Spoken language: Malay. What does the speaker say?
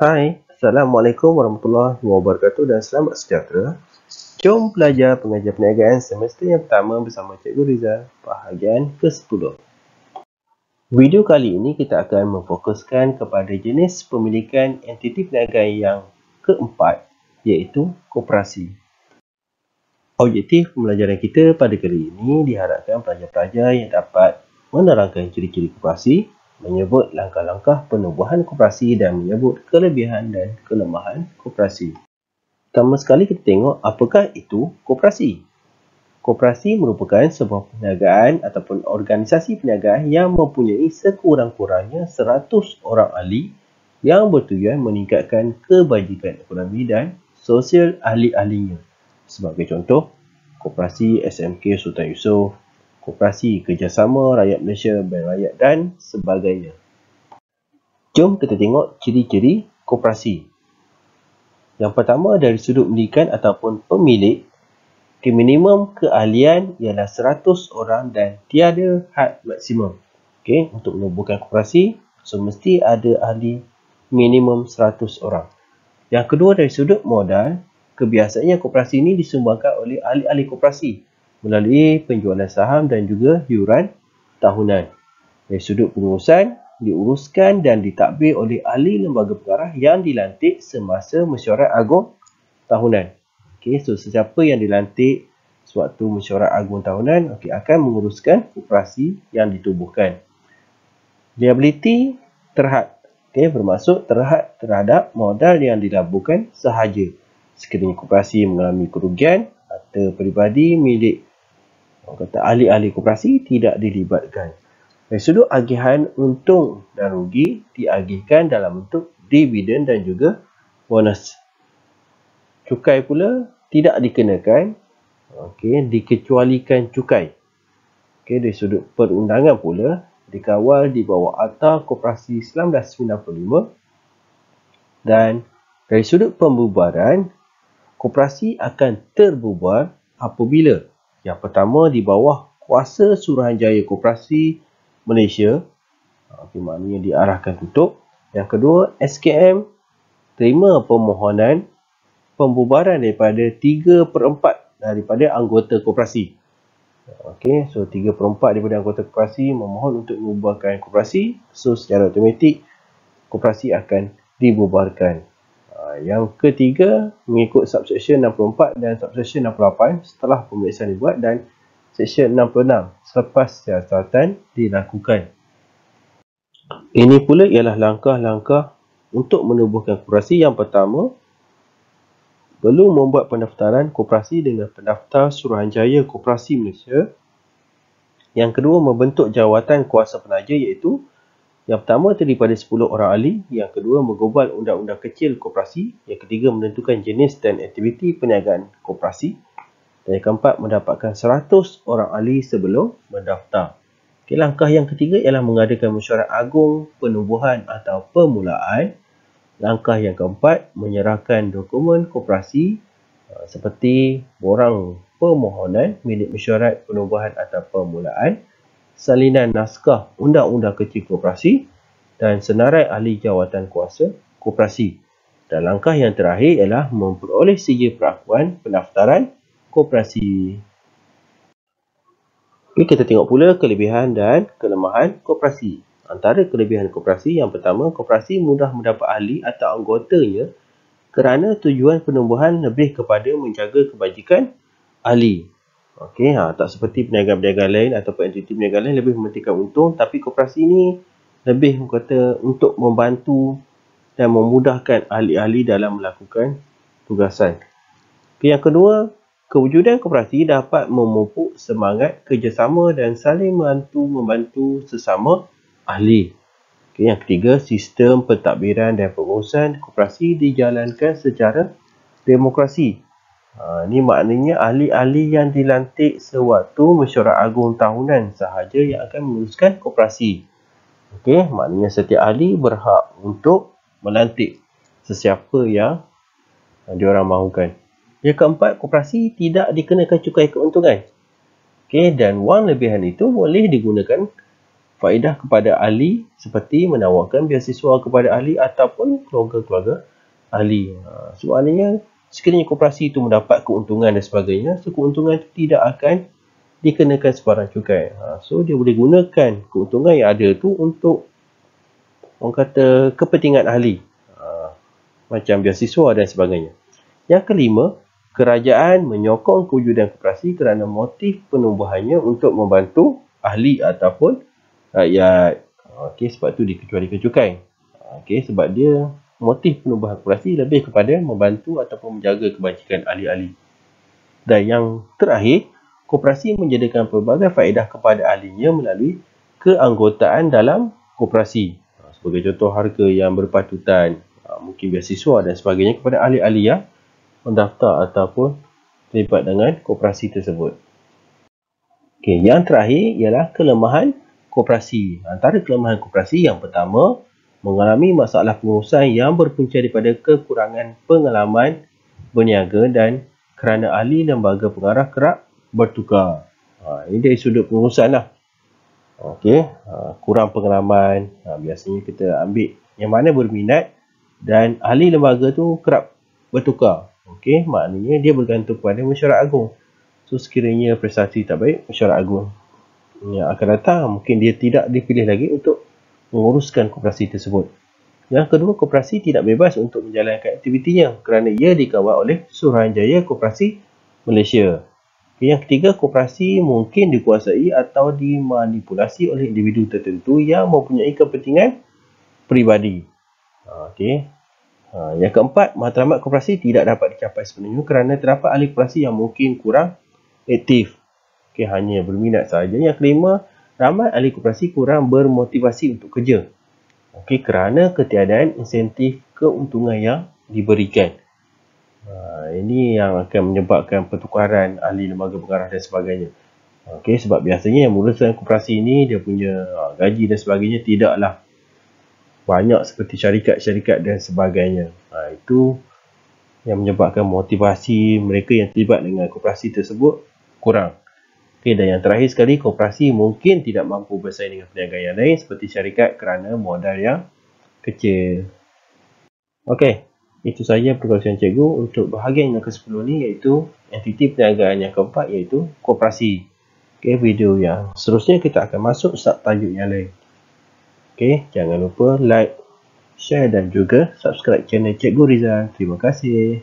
Hai, Assalamualaikum warahmatullahi wabarakatuh dan selamat sejahtera. Jom belajar pengajian perniagaan semester yang pertama bersama Cikgu Rizal, bahagian ke-10. Video kali ini kita akan memfokuskan kepada jenis pemilikan entiti perniagaan yang keempat, iaitu koperasi. Objektif pembelajaran kita pada kali ini diharapkan pelajar-pelajar yang dapat menerangkan ciri-ciri koperasi, menyebut langkah-langkah penubuhan koperasi dan menyebut kelebihan dan kelemahan koperasi. Pertama sekali kita tengok apakah itu koperasi. Koperasi merupakan sebuah perniagaan ataupun organisasi perniagaan yang mempunyai sekurang-kurangnya 100 orang ahli yang bertujuan meningkatkan kebajikan ekonomi dan sosial ahli-ahlinya. Sebagai contoh, Koperasi SMK Sultan Yusof, Koperasi Kerjasama Rakyat Malaysia Bank Rakyat dan sebagainya. Jom kita tengok ciri-ciri koperasi. Yang pertama dari sudut pendidikan ataupun pemilik, minimum keahlian ialah 100 orang dan tiada had maksimum. Untuk menubuhkan koperasi, mesti ada ahli minimum 100 orang. Yang kedua dari sudut modal, kebiasaannya koperasi ini disumbangkan oleh ahli-ahli koperasi melalui penjualan saham dan juga yuran tahunan. Dari sudut pengurusan, diuruskan dan ditadbir oleh ahli lembaga pengarah yang dilantik semasa mesyuarat agung tahunan. So sesiapa yang dilantik sewaktu mesyuarat agung tahunan akan menguruskan koperasi yang ditubuhkan. Liability terhad, bermaksud terhad terhadap modal yang dilaburkan sahaja. Sekiranya koperasi mengalami kerugian, harta peribadi milik ahli-ahli koperasi tidak dilibatkan. Dari sudut agihan untung dan rugi diagihkan dalam bentuk dividen dan juga bonus. Cukai pula tidak dikenakan, dikecualikan cukai. Dari sudut perundangan pula dikawal di bawah Akta Koperasi 1995 dan dari sudut pembubaran, koperasi akan terbubar apabila yang pertama di bawah kuasa Suruhanjaya Koperasi Malaysia, maknanya diarahkan tutup. Yang kedua, SKM terima permohonan pembubaran daripada 3/4 daripada anggota koperasi. So 3/4 daripada anggota koperasi memohon untuk membubarkan koperasi, so secara automatik koperasi akan dibubarkan. Yang ketiga, mengikut subsection 64 dan subsection 68 setelah pemeriksaan dibuat dan section 66 selepas siasatan dilakukan. Ini pula ialah langkah-langkah untuk menubuhkan koperasi. Yang pertama, perlu membuat pendaftaran koperasi dengan pendaftar Suruhanjaya Koperasi Malaysia. Yang kedua, membentuk jawatan kuasa penaja iaitu yang pertama terdiri daripada 10 orang ahli, yang kedua menggubal undang-undang kecil koperasi, yang ketiga menentukan jenis dan aktiviti perniagaan koperasi, dan yang keempat mendapatkan 100 orang ahli sebelum mendaftar. Langkah yang ketiga ialah mengadakan mesyuarat agung penubuhan atau permulaan. Langkah yang keempat menyerahkan dokumen koperasi seperti borang permohonan milik mesyuarat penubuhan atau permulaan, salinan naskah undang-undang kecil koperasi dan senarai ahli jawatan kuasa koperasi. Dan langkah yang terakhir ialah memperoleh sijil perakuan pendaftaran koperasi. Kita tengok pula kelebihan dan kelemahan koperasi. Antara kelebihan koperasi, yang pertama, koperasi mudah mendapat ahli atau anggotanya kerana tujuan penumbuhan lebih kepada menjaga kebajikan ahli. Tak seperti perniagaan-perniagaan lain ataupun entiti perniagaan lain lebih mementingkan untung, tapi koperasi ini lebih untuk membantu dan memudahkan ahli-ahli dalam melakukan tugasan. Yang kedua, kewujudan koperasi dapat memupuk semangat kerjasama dan saling membantu sesama ahli. Yang ketiga, sistem pentadbiran dan pengurusan koperasi dijalankan secara demokrasi. Ini maknanya ahli-ahli yang dilantik sewaktu mesyuarat agung tahunan sahaja yang akan menguruskan koperasi. Maknanya setiap ahli berhak untuk melantik sesiapa yang diorang mahukan. Yang keempat, koperasi tidak dikenakan cukai keuntungan. Dan wang lebihan itu boleh digunakan faedah kepada ahli seperti menawarkan beasiswa kepada ahli ataupun keluarga-keluarga ahli. So maknanya sekiranya koperasi itu mendapat keuntungan dan sebagainya, so keuntungan itu tidak akan dikenakan sebarang cukai. So dia boleh gunakan keuntungan yang ada tu untuk orang kata kepentingan ahli, macam beasiswa dan sebagainya. Yang kelima, kerajaan menyokong kewujudan koperasi kerana motif penumbuhannya untuk membantu ahli ataupun rakyat. Sebab tu dikecualikan cukai. Sebab dia motif penumbuhan koperasi lebih kepada membantu ataupun menjaga kebajikan ahli-ahli. Dan yang terakhir, koperasi menyediakan pelbagai faedah kepada ahlinya melalui keanggotaan dalam koperasi. Sebagai contoh, harga yang berpatutan, mungkin beasiswa dan sebagainya kepada ahli-ahli yang mendaftar ataupun terlibat dengan koperasi tersebut. Yang terakhir ialah kelemahan koperasi. Antara kelemahan koperasi yang pertama, mengalami masalah pengurusan yang berpunca daripada kekurangan pengalaman berniaga dan kerana ahli lembaga pengarah kerap bertukar. Ini dari sudut pengurusan lah. Kurang pengalaman, biasanya kita ambil yang mana berminat dan ahli lembaga tu kerap bertukar. Maknanya dia bergantung kepada mesyuarat agung. So sekiranya prestasi tak baik, mesyuarat agung yang akan datang, mungkin dia tidak dipilih lagi untuk menguruskan koperasi tersebut. Yang kedua, koperasi tidak bebas untuk menjalankan aktivitinya kerana ia dikawal oleh Suruhanjaya Koperasi Malaysia. Yang ketiga, koperasi mungkin dikuasai atau dimanipulasi oleh individu tertentu yang mempunyai kepentingan peribadi. Yang keempat, matlamat koperasi tidak dapat dicapai sepenuhnya kerana terdapat ahli koperasi yang mungkin kurang aktif, hanya berminat sahaja. Yang kelima, ramai ahli koperasi kurang bermotivasi untuk kerja, kerana ketiadaan insentif keuntungan yang diberikan. Ini yang akan menyebabkan pertukaran ahli lembaga pengarah dan sebagainya. Sebab biasanya yang menguruskan koperasi ini, dia punya gaji dan sebagainya tidaklah banyak seperti syarikat-syarikat dan sebagainya. Itu yang menyebabkan motivasi mereka yang terlibat dengan koperasi tersebut kurang. Dan yang terakhir sekali, koperasi mungkin tidak mampu bersaing dengan perniagaan yang lain seperti syarikat kerana modal yang kecil. Itu sahaja perkongsian cikgu untuk bahagian yang ke-10 ni, iaitu entiti perniagaan yang keempat, iaitu koperasi. Video yang seterusnya kita akan masuk subtajuk yang lain. Jangan lupa like, share dan juga subscribe channel Cikgu Rizal. Terima kasih.